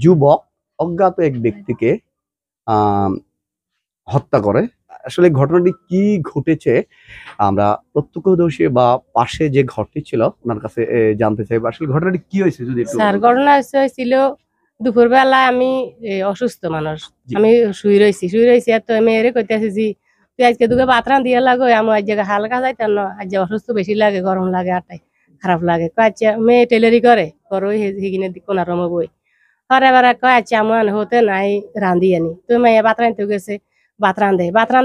যুবক অজ্ঞাত এক ব্যক্তিকে হত্যা করে। আসলে ঘটনাটি কি ঘটেছে আমরা প্রত্যক্ষদর্শী বা পাশে যে ঘরটি ছিল ওনার কাছে জানতে চাইবো। আসলে ঘটনাটি কি হয়েছে যদি একটু। স্যার ঘটনা হয়েছিল দুপুরবেলা আমি অসুস্থ মানুষ, আমি শুয়ে রয়েছি তো মেয়েরে কইতেছি যে তুই আজকে দুকে বাতরান দিয়ে লাগো, আমি আজ জায়গা হালকা যাইতাম না, আজ অসুস্থ বেশি লাগে, গরম লাগে, আটাই খারাপ লাগে। কয় আচ্ছা মেয়ে টেলারি করে করো হিগিনে কোনা রম বই হরে বারে কয় আচ্ছা আমার হতে নাই রান্ধি আনি, তুই মেয়ে বাতরান তো গেছে বাতরান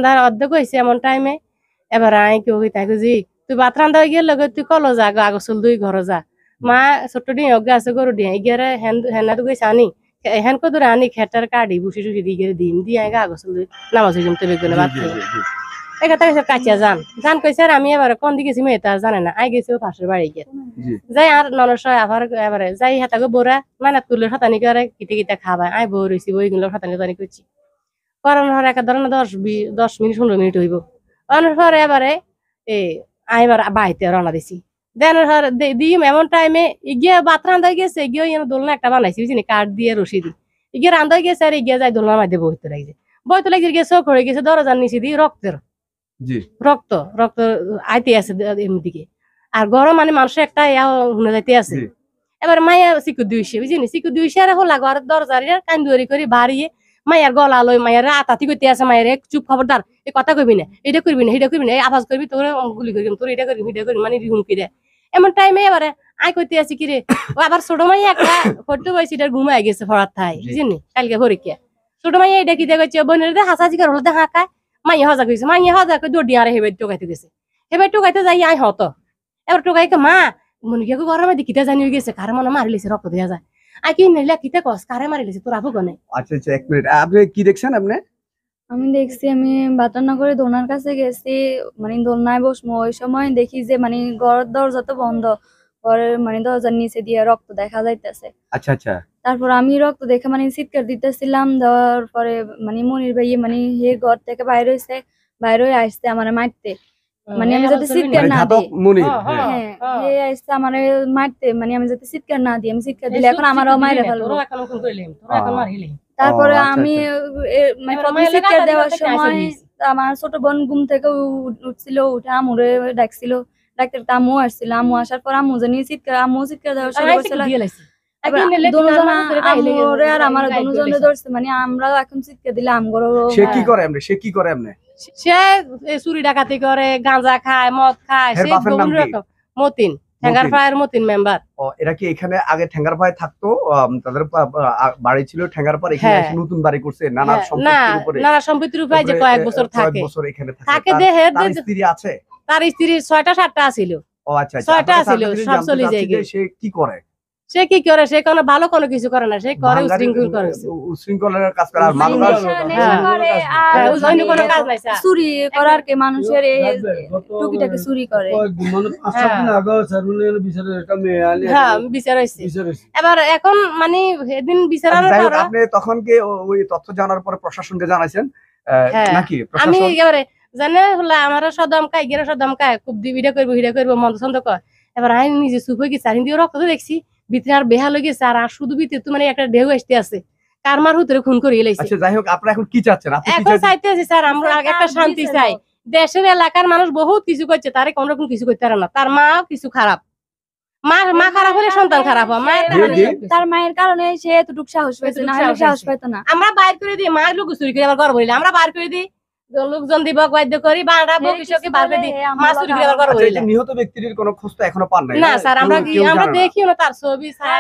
দেওয়ার অর্ধেক হয়েছে এমন টাইমে। এবার আই কেউ তাই জি তুই বাতরান দেওয়া গিয়ে লগে তুই কলো যা আগসল দুই ঘর যা মা ছোট্ট ডিম অজ্ঞা আছে গরু ডিম গিয়ে হেনা তো গেছে আনি হেন কত আনি খেটার কাটি বুসি টুসি দিয়ে ডিম দিয়ে আগে আগসল দুই নামাজ জমতে বেগুনে বাদ এখানে কাচিয়া জান কইছে আমি এবার কোন দিকে গেছি মেয়ে তার জানে না আই গেছি পাশের বাড়ি গিয়ে যাই আর ননসয় আবার এবারে যাই হাতাকে বোরা মানাত তুলে শতানি করে কিতে কিতে খাবাই আই বউ রয়েছি বইগুলো শতানি করছি করার হর একা ধরেন 10 মিনিট 15 মিনিট হইব অনেক পরে এবারে আমি এবার বাড়িতে রওনা দিছি দেনের হর দিম এমন টাইমে ইগিয়ে বাত রান্ধা গেছে গিয়ে দোলনা একটা বানাইছি বুঝিনি কাঠ দিয়ে রশি দি ইগিয়ে রান্ধা গেছে আর ইগিয়ে যাই দোলনার মধ্যে বইতে লাগছে গিয়ে চোখ হয়ে গেছে দরজার নিচে দিয়ে রক্ত আইতে আছে এমদিকে আর গরম মানে মানুষের একটা শুনে যাইতে আছে। এবার মাইয়া চিকু দুইছে বুঝিনি চিকু দুইছে আর হলা ঘর দরজার কান্দুয়ারি করে বাড়িয়ে মাইয়ার গলা লই মাইয়ার আতাতি করতে আছে মায়ের চুপ খবরদার এই কথা কইবি না এটা করবি না এটা করবি না এই আওয়াজ করবি তোর গুলি করি তোর এটা করবি মানে হুমকি দেয় এমন টাইমে এবারে আই কইতে আছি কিরে ও আবার ছোট মাইয়া একটা ফটো পাইছি এটার ঘুমাই গেছে ফরাত থাই বুঝিনি কালকে পরীক্ষা ছোট মাইয়া এটা কি দেখছে বোনের হাসাজি কর হলে হাঁকায় মাইয়া হজা কইছে মাইয়া হজা কই দৌড় দিয়ে আর হেবে টোকাইতে গেছে হেবে টোকাইতে যাই আই হতো এবার টোকাইকে মা মনে কি গরমে দিকিতে জানি গেছে কার মনে মারিলেছে রক্ত দেয়া যায় আই কি নিলে কিতে কস কারে মারিলেছে তোর আবু গনে। আচ্ছা আচ্ছা এক মিনিট আপনি কি দেখছেন আপনি? আমি দেখছি আমি বাটানগরে দোলনার কাছে গেছি মানে দোলনায় বসমো ওই সময় দেখি যে মানে ঘরের দরজা তো বন্ধ ঘরের মানে দরজার নিচে দিয়ে রক্ত দেখা যাইতেছে। আচ্ছা আচ্ছা তারপর আমি রক্ত দেখে মানে চিৎকার দিতেছিলাম দেওয়ার পরে মানে মনির ভাই মানে হে ঘর থেকে বাইরে হয়েছে বাইরে আসছে আমার মারতে মানে আমি যাতে চিৎকার না দিই হে আসছে আমার মারতে মানে আমি যাতে চিৎকার না দিই আমি চিৎকার দিলে এখন আমারও মাইরে ফেলবো। তারপরে আমি চিৎকার দেওয়ার সময় আমার ছোট বোন ঘুম থেকে উঠছিল উঠে আমুরে ডাকছিল ডাক্তার আম্মু আসছিল আম্মু আসার পর আম্মু জানি আম্মু চিৎকার দেওয়ার শুরু করছিল আর আমার দুজনে ধরছে মানে আমরা এখন চিৎকার দিলে আমগরো। সে কি করে এমনি সে কি করে এমনি সে চুরি ডাকাতি করে গাঁজা খায় মদ খায় সে বিভিন্ন রকম মতিন ঠ্যাঙ্গারপাড়ার মতিন মেম্বার। ও এরা কি এখানে আগে ঠ্যাঙ্গারপাড়ায় থাকতো তাদের বাড়ি ছিল ঠ্যাঙ্গারপাড়া এখানে এসে নতুন বাড়ি করছে নানা সম্পত্তির উপরে নানা সম্পত্তির উপরে যে কয়েক বছর থাকে এখানে থাকে দেহে তার স্ত্রী আছে তার স্ত্রী 6টা 7টা ছিল। ও আচ্ছা 6টা ছিল সব চলে যায় সে কি করে সে কোনো ভালো কোনো কিছু করে না সে করে উশৃঙ্খল করে উশৃঙ্খলের কাজ করে আর মানবাস কোনো কাজ নাই চুরি করার কে মানুষের টুকিটাকে চুরি করে বিচার হইছে এবার এখন মানে এদিন বিচারানোর পর আপনি তখন কি ওই তথ্য জানার পরে প্রশাসনকে জানাইছেন নাকি? আমি এবারে জানে হলা আমার সদমকায় গেরা সদমকায় খুব ভিডিও করবো মন্দ ছন্দ কয় এবার আমি নিজে চুপ হয়ে গেছি চারিদিকে রক্ত দেখছি ভিতরে আর বেহা লই গেছে আর শুধু ভিতরে তো মানে একটা ঢেউ আসতে আছে কারমার হুতরে খুন করিয়ে লাইছে। আচ্ছা যাই হোক আপনারা এখন কি চাচ্ছেন? এখন চাইতেছি স্যার আমরা একটা শান্তি চাই দেশের এলাকার মানুষ বহুত কিছু করছে তারে কোন রকম কিছু করতে পারে না তার মাও কিছু খারাপ মা খারাপ হলে সন্তান খারাপ হয় তার মায়ের কারণে সে এতটুকু সাহস পাইছে না সাহস পাইতো না। আমরা বাইর করে দিই মা লোক চুরি করে আবার ঘর বলিলে আমরা বাইর করে দিই লোকজন দিব বাধ্য করি বাড়া ভবিষ্যতে বার করে দিই মা চুরি করে আবার ঘর বলিলে। নিহত ব্যক্তির কোনো খোঁজ তো এখনো পান নাই না স্যার আমরা দেখিও না তার ছবি ছায়া